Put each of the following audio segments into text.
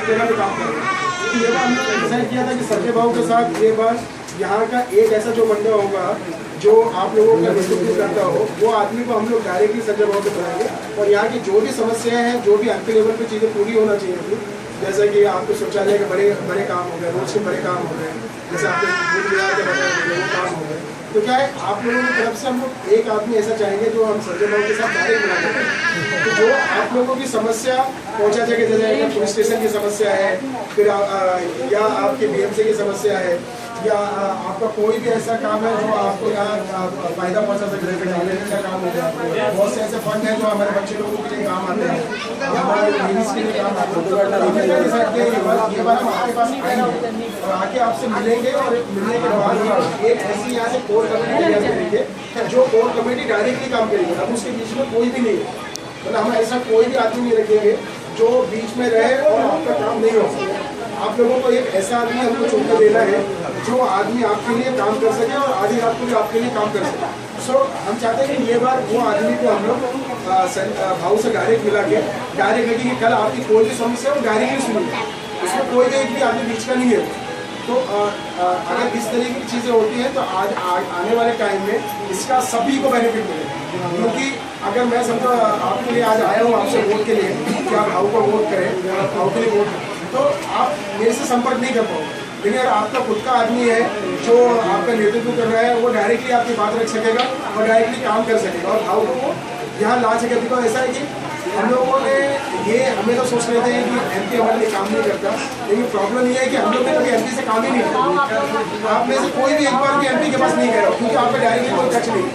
जगह पे काम कर रहे हैं। तो ये बार हमने डिसाइड किया था कि संजय भाव के साथ ये बार यहाँ का एक ऐसा जो बंदा होगा जो आप लोगों का नेतृत्व करता हो, वो आदमी को हम लोग डायरेक्टली संजय भाव से बनाएंगे और यहाँ की जो भी समस्याएं हैं, जो भी अंतिम लेवल पे चीज़ें पूरी होना चाहिए थी, जैसे कि आपके शौचालय के बड़े काम हो गए, रोड के बड़े काम हो गए, जैसे आपके दूध विहार के बड़े काम हो गए, तो क्या है आप लोगों की तरफ से हम लोग एक आदमी ऐसा चाहेंगे जो हम संजय भाव के साथ डायरेक्ट बना देंगे। तो जो आप लोगों की समस्या पहुँचा जगह जगह पुलिस स्टेशन की समस्या है, फिर या आपके BMC की समस्या है, या आपका कोई भी ऐसा काम है जो आपको यहाँ फायदा पहुँचा सकते हैं, जैसे का काम हो गया, बहुत से ऐसे फंड हैं जो हमारे बच्चे लोगों के लिए काम आते हैं, हमारे लेडीज के लिए काम आते हैं। ये बार हम आपके पास आएंगे और आके आपसे मिलेंगे और मिलने के बाद एक ऐसी यहाँ से कोर कमेटी तैयार करेंगे जो कोर कमेटी डायरेक्टली काम करेगी। अब उसके बीच में कोई भी नहीं है, मतलब हम ऐसा कोई भी आदमी नहीं रखेंगे जो बीच में रहे और आपका काम नहीं हो सके। आप लोगों को एक ऐसा आदमी हमको चुन कर देना है जो आदमी आपके लिए काम कर सके और आधी रात को भी आपके लिए काम कर सके। सो हम चाहते हैं कि ये बार वो आदमी को हम लोग भाव से डायरेक्ट मिला के डायरेक्ट लगी कि कल आपकी कोई भी समस्या वो डायरेक्टली सुनिए, इसमें कोई भी एक भी आदमी बीच का नहीं है। तो अगर इस तरीके की चीज़ें होती हैं तो आज आने वाले टाइम में इसका सभी को बेनिफिट मिलेगा। क्योंकि अगर मैं समझो आपके लिए आज आया हूँ आपसे वोट के लिए कि आप भाव को वोट करें, भाव के लिए वोट करें, तो आप मेरे से संपर्क नहीं कर पाओगे। लेकिन अगर आपका खुद का आदमी है जो आपका नेतृत्व कर रहा है, वो डायरेक्टली आपकी बात रख सकेगा और डायरेक्टली काम कर सकेगा और भाव को यहाँ ला सकेगा। बिकॉज ऐसा है कि हम लोगों ने ये हमें तो सोच लेते हैं कि MP हमारे लिए काम नहीं करता, लेकिन प्रॉब्लम ये है कि हम लोग ने कभी MP से काम ही नहीं किया। आप में से कोई भी एक बार भी MP के पास नहीं गया क्योंकि आपका डायरेक्टली कोई टच नहीं।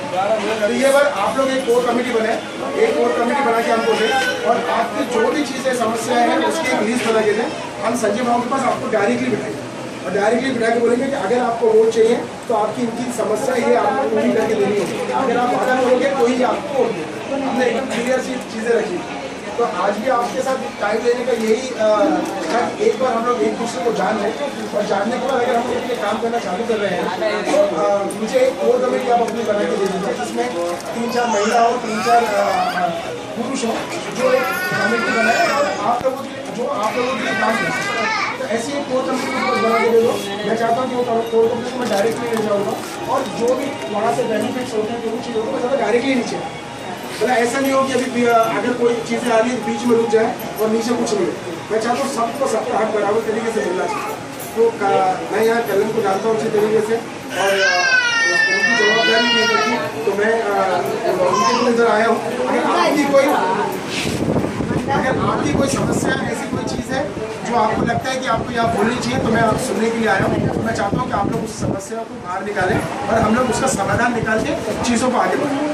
तो ये बार आप लोग एक कोर कमेटी बनाए, एक कोर कमेटी बना के हमको दें और आपकी जो भी चीज़ें समस्याएं हैं उसकी एक लिस्ट बना के दें। हम संजय भाव के पास आपको डायरेक्टली बिठाएंगे और डायरेक्टली बिठा के बोलेंगे कि अगर आपको वोट चाहिए तो आपकी इनकी समस्या ये आपको पूरी करके देनी होगी। अगर आप वादा करोगे तो ही आपको वोट देंगे। हमने एकदम क्लियर सी चीज़ें रखी। तो आज भी आपके साथ टाइम लेने का यही एक बार हम लोग एक दूसरे को जान लें और जानने के बाद अगर हम लोग काम करना चालू कर रहे हैं तो मुझे एक कोर कमेटी आप अपनी बना के दे दीजिए जिसमें 3-4 महिला हो, 3-4 पुरुष हो, जो एक कमेटी बनाए और आप लोगों के लिए काम करें। तो ऐसी एक कोर कमेटी बना के दे दो। मैं चाहता हूँ कि वो कोर कमेटी को मैं डायरेक्टली ले जाऊँगा और जो भी वहाँ से बेनिफिट्स होते हैं, जो भी चीज़ होती है, मैं ज़्यादा डायरेक्टली नीचे। मतलब ऐसा नहीं हो कि अभी अगर कोई चीज़ें आ रही है बीच में रुक जाए और नीचे कुछ नहीं है। मैं चाहता हूँ सबको सबका हक बराबर तरीके से मिलना चाहिए। तो मैं यहाँ कलम को जानता हूँ अच्छी तरीके से और उनकी जवाबदारी नहीं करती, तो मैं उनके नजर आया हूँ। अगर आपकी कोई समस्या ऐसी कोई चीज़ है जो आपको लगता है कि आपको यहाँ बोलनी चाहिए, तो मैं आप सुनने के लिए आया हूँ। तो मैं चाहता हूँ कि आप लोग उस समस्या को बाहर निकालें और हम लोग उसका समाधान निकाल के चीज़ों को आगे बढ़ाएं।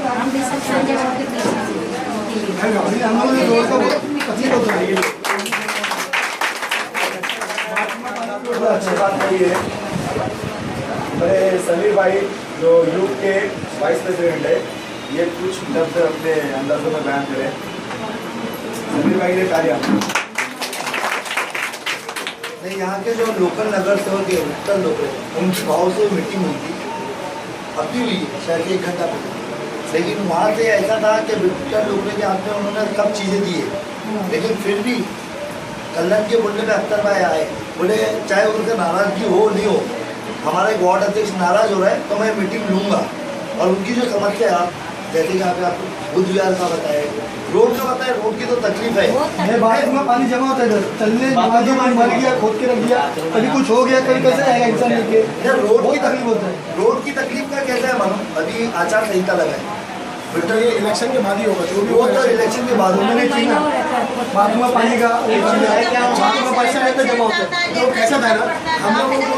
अच्छी बात नहीं है। मेरे समीर भाई जो यूथ के वाइस प्रेसिडेंट है, ये कुछ लफ्ज़ अपने अंदाजों में बयान करें। समीर भाई ने कार्य नहीं, यहाँ के जो लोकल नगर सेवक है, उत्तर लोग हैं, उनके भाव से मीटिंग हुई थी, अभी हुई शायद 1 घंटा पहले। लेकिन वहाँ से ऐसा था कि उत्तर लोग के हाथ में उन्होंने सब चीज़ें दी है, लेकिन फिर भी कल्याण के बोलने में अख्तर भाई आए, बोले चाहे उनसे नाराज़गी हो नहीं हो, हमारा एक वार्ड अध्यक्ष नाराज़ हो रहा है तो मैं मीटिंग लूँगा। और उनकी जो समस्या है, जैसे कि आपको बुद्ध विहार का बताया, रोड का बताया, रोड की तो तकलीफ है। बारिश में पानी जमा होता है, चलने मर गया, खोद के रख दिया, कभी कुछ हो गया, कभी कैसे आएगा इंसान लेके, रोड की तकलीफ होता है। रोड की तकलीफ का कैसा है मालूम, अभी आचार संहिता लगा है, बेटा ये इलेक्शन के बाद ही होगा, जो भी वो तो इलेक्शन के बाद उन्होंने चीना बाथरूम में पानी का बाथरूम में पैसा है तो जमा होता है। तो कैसा था ना, हम लोगों को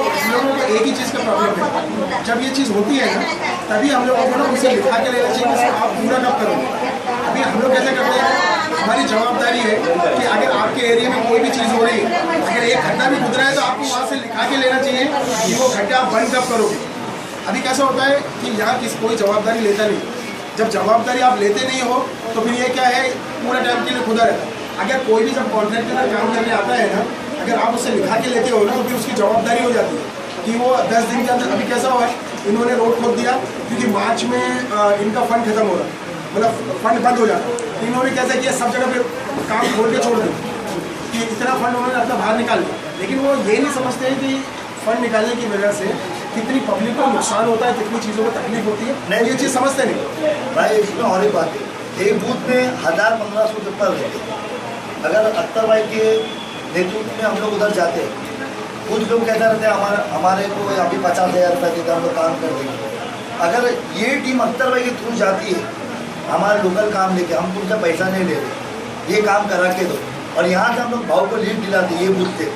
एक ही चीज़ का प्रॉब्लम है। जब ये चीज़ होती है ना, तभी हम लोगों को ना उसे लिखा के लेना चाहिए कि आप पूरा कब करोगे। अभी हम लोग कैसे करते हैं, हमारी जवाबदारी है कि अगर आपके एरिया में कोई भी चीज़ हो रही है, अगर एक घटना भी गुजरा है तो आपको वहाँ से लिखा के लेना चाहिए कि वो घटना आप बंद कब करोगे। अभी कैसा होता है कि यहाँ कोई जवाबदारी लेता नहीं। जब जवाबदारी आप लेते नहीं हो तो फिर ये क्या है, पूरा टाइम के लिए खुदा रहता है। अगर कोई भी जब कॉन्ट्रैक्ट के अंदर काम करने आता है ना, अगर आप उससे लिखा के लेते हो ना, तो फिर उसकी जवाबदारी हो जाती है कि वो 10 दिन के अंदर। अभी कैसा हुआ, इन्होंने रोड खोद दिया क्योंकि मार्च में इनका फंड खत्म हो रहा, मतलब फंड बंद हो जाता। तो इन्होंने कैसा किया, सब जगह पे काम खोल के छोड़ दिया। कि इतना फंड उन्होंने अपना बाहर निकाल लिया, लेकिन वो ये नहीं समझते हैं कि फंड निकालने की वजह से कितनी पब्लिक को नुकसान होता है, कितनी चीज़ों को तकलीफ होती है, नहीं, ये चीज़ समझते नहीं। भाई इसमें और एक बात है, एक बूथ में 1000-1500 पेपर रहते। अगर अख्तर भाई के नेतृत्व में हम लोग उधर जाते हैं, कुछ लोग कहते रहते हैं हमारे को अभी 50,000 रुपये देते हम लोग काम कर देंगे। अगर ये टीम अख्तर भाई के थ्रू जाती है हमारे लोकल काम लेके, हम तुमसे पैसा नहीं ले रहे, ये काम करा के दो, और यहाँ से हम लोग भाव को लीड दिलाते ये बूथ से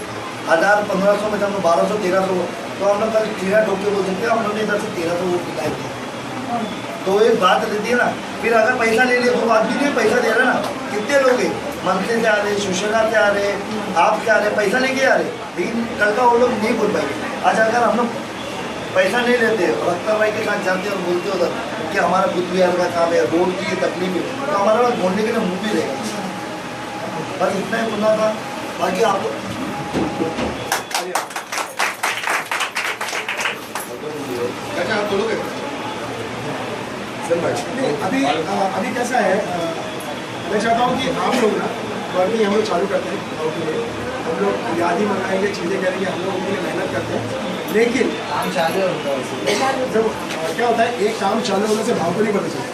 1000-1500 में हम लोग 1200-1300, तो हम लोग कल चीरा ठोक के बोल सकते हैं हम लोग ने इधर से 1300 वोट निकाल। तो एक बात रहती है ना, फिर अगर पैसा ले ले तो आदमी नहीं पैसा दे रहा ना, कितने लोग हैं मंत्री से आ रहे, शिवसेना से आ रहे, आपसे आ रहे, पैसा लेके आ रहे, लेकिन कल का वो लोग नहीं बोल पाएंगे। आज अगर हम लोग पैसा नहीं लेते और अख्तर भाई के साथ जाते और बोलते होता कि हमारा बुद्ध विहार का काम है, रोड की तकलीफ है, तो हमारा पास बोलने के लिए मुँह भी रहेगा। बस इतना ही बोलना था, बाकी आप अच्छा आप बोलोगे नहीं, अभी कैसा है, मैं चाहता हूँ कि आप लोग ना वर्किंग हम लोग चालू करते हैं गाँव के लिए, हम लोग यादी मंगाएंगे, चीज़ें करेंगे, हम लोग उनके लिए मेहनत करते हैं, लेकिन काम चालू होता है जब क्या होता है, एक काम चालू होने से भाव को नहीं पता चलता।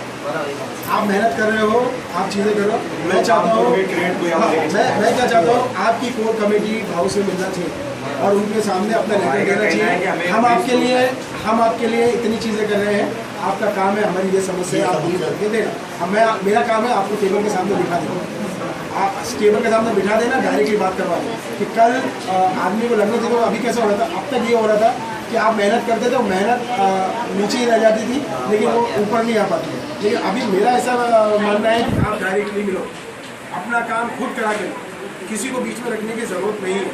आप मेहनत कर रहे हो, आप चीज़ें करो, मैं चाहता हूँ मैं क्या चाहता हूँ, आपकी कोर कमेटी भाव से मिलना चाहिए और उनके सामने अपना लेटर देना चाहिए। हम आपके लिए इतनी चीज़ें कर रहे हैं, आपका काम है हमारी ये समस्या आप दूर करके देना। मेरा काम है आपको टेबल के सामने बिठा देना, आप टेबल के सामने बिठा देना, डायरेक्टली बात करवा दें कि कल आदमी को लगना चाहिए। अभी कैसा हो रहा था, अब तक ये हो रहा था कि आप मेहनत करते थे, मेहनत नीचे ही रह जाती थी, लेकिन वो ऊपर नहीं आ पाती। लेकिन अभी मेरा ऐसा मानना है कि आप डायरेक्टली मिलो, अपना काम खुद करा के, किसी को बीच में रखने की ज़रूरत नहीं है।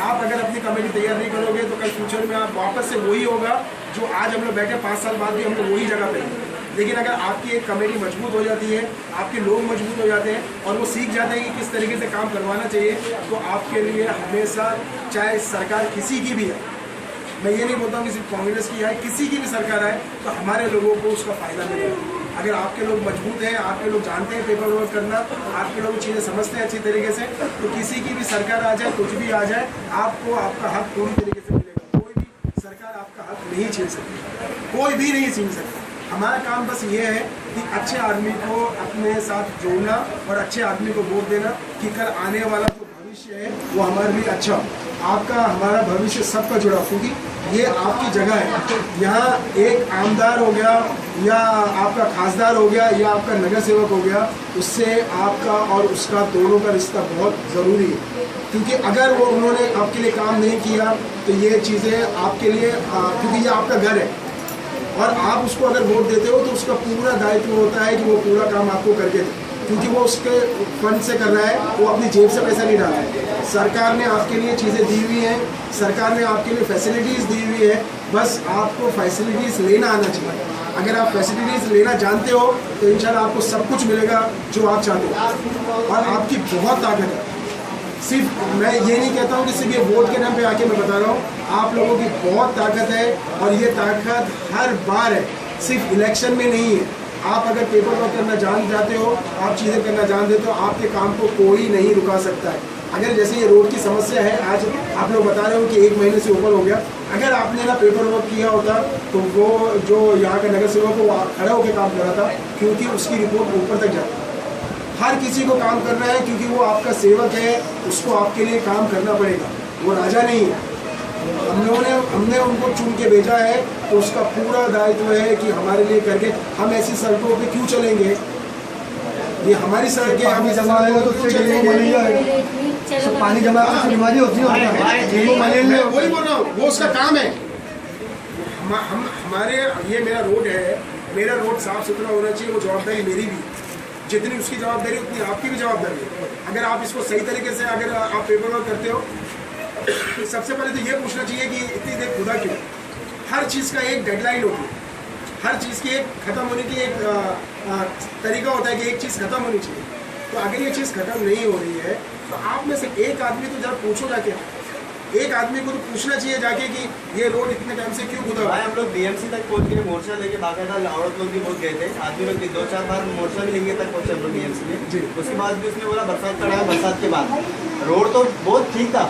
आप अगर अपनी कमेटी तैयार नहीं करोगे तो कल फ्यूचर में आप वापस से वही होगा जो आज हम लोग बैठे, 5 साल बाद भी हम लोग वही जगह पे हैं। लेकिन अगर आपकी एक कमेटी मजबूत हो जाती है, आपके लोग मजबूत हो जाते हैं और वो सीख जाते हैं कि किस तरीके से काम करवाना चाहिए, तो आपके लिए हमेशा, चाहे सरकार किसी की भी है, मैं ये नहीं बोलता हूँ कि सिर्फ कांग्रेस की है, किसी की भी सरकार आए तो हमारे लोगों को उसका फ़ायदा मिलेगा। अगर आपके लोग मजबूत हैं, आपके लोग जानते हैं पेपर वर्क करना, आपके लोग चीज़ें समझते हैं अच्छी तरीके से, तो किसी की भी सरकार आ जाए, कुछ भी आ जाए, आपको आपका हक पूरी तरीके से मिलेगा। कोई भी सरकार आपका हक नहीं छीन सकती, कोई भी नहीं छीन सकती। हमारा काम बस ये है कि अच्छे आदमी को अपने साथ जोड़ना और अच्छे आदमी को वोट देना कि कल आने वाला जो भविष्य है वो हमारे लिए अच्छा, आपका हमारा भविष्य सबका जुड़ा, क्योंकि ये आपकी जगह है। यहाँ एक आमदार हो गया या आपका खासदार हो गया या आपका नगर सेवक हो गया, उससे आपका और उसका दोनों का रिश्ता बहुत ज़रूरी है, क्योंकि अगर वो उन्होंने आपके लिए काम नहीं किया तो ये चीज़ें आपके लिए, क्योंकि ये आपका घर है और आप उसको अगर वोट देते हो तो उसका पूरा दायित्व होता है कि वो पूरा काम आपको करके दे, क्योंकि वो उसके फंड से कर रहा है, वो अपनी जेब से पैसा नहीं डाला है। सरकार ने आपके लिए चीज़ें दी हुई हैं, सरकार ने आपके लिए फैसिलिटीज़ दी हुई है, बस आपको फैसिलिटीज़ लेना आना चाहिए। अगर आप फैसिलिटीज़ लेना जानते हो तो इंशाल्लाह आपको सब कुछ मिलेगा जो आप चाहते हो, और आपकी बहुत ताकत है। सिर्फ मैं ये नहीं कहता हूँ कि सिर्फ ये वोट के नाम पे आके मैं बता रहा हूँ, आप लोगों की बहुत ताकत है और ये ताकत हर बार है, सिर्फ इलेक्शन में नहीं है। आप अगर पेपर वर्क करना जान जाते हो, आप चीज़ें करना जान देते हो, आपके काम को कोई नहीं रुका सकता है। अगर जैसे ये रोड की समस्या है, आज आप लोग बता रहे हो कि 1 महीने से ऊपर हो गया, अगर आपने ना पेपर वर्क किया होता तो वो जो यहाँ का नगर सेवक वो खड़ा होकर काम कर रहा था, क्योंकि उसकी रिपोर्ट ऊपर तक जाती है। हर किसी को काम करना है क्योंकि वो आपका सेवक है, उसको आपके लिए काम करना पड़ेगा, वो राजा नहीं है। हमने उनको चुन के भेजा है तो उसका पूरा दायित्व है कि हमारे लिए करके, हम ऐसी सड़कों पे क्यों चलेंगे, ये हमारी सड़कें, हम जमा है तो उससे पानी जमा बीमारी होती है, वही बोल रहा हूँ, वो उसका काम है। हमारे ये मेरा रोड है, मेरा रोड साफ सुथरा होना चाहिए, वो जवाबदारी मेरी भी, जितनी उसकी जवाबदारी उतनी आपकी भी जवाबदारी है। अगर आप इसको सही तरीके से अगर आप पेपर वर्क करते हो, सबसे पहले तो ये पूछना चाहिए कि इतनी देर खुदा क्यों। हर चीज़ का एक डेडलाइन होती है, हर चीज़ की एक ख़त्म होने की एक तरीका होता है कि एक चीज़ ख़त्म होनी चाहिए। तो अगर ये चीज़ ख़त्म नहीं हो रही है तो आप में से एक आदमी तो जरा पूछो जाके एक आदमी को तो पूछना चाहिए जाके कि ये रोड इतने टाइम से क्यों खुदा हुआ भाई है। हम लोग बीएमसी तक पहुंच गए, मोर्चा लेके बाकायदा औरत लोग भी बहुत गए थे, आदमी लोग भी 2-4 बार मोर्चा भी लेंगे तक पहुंचे हम लोग बीएमसी में। उसके बाद भी उसने बोला बरसात का टाइम, बरसात के बाद रोड तो बहुत ठीक था,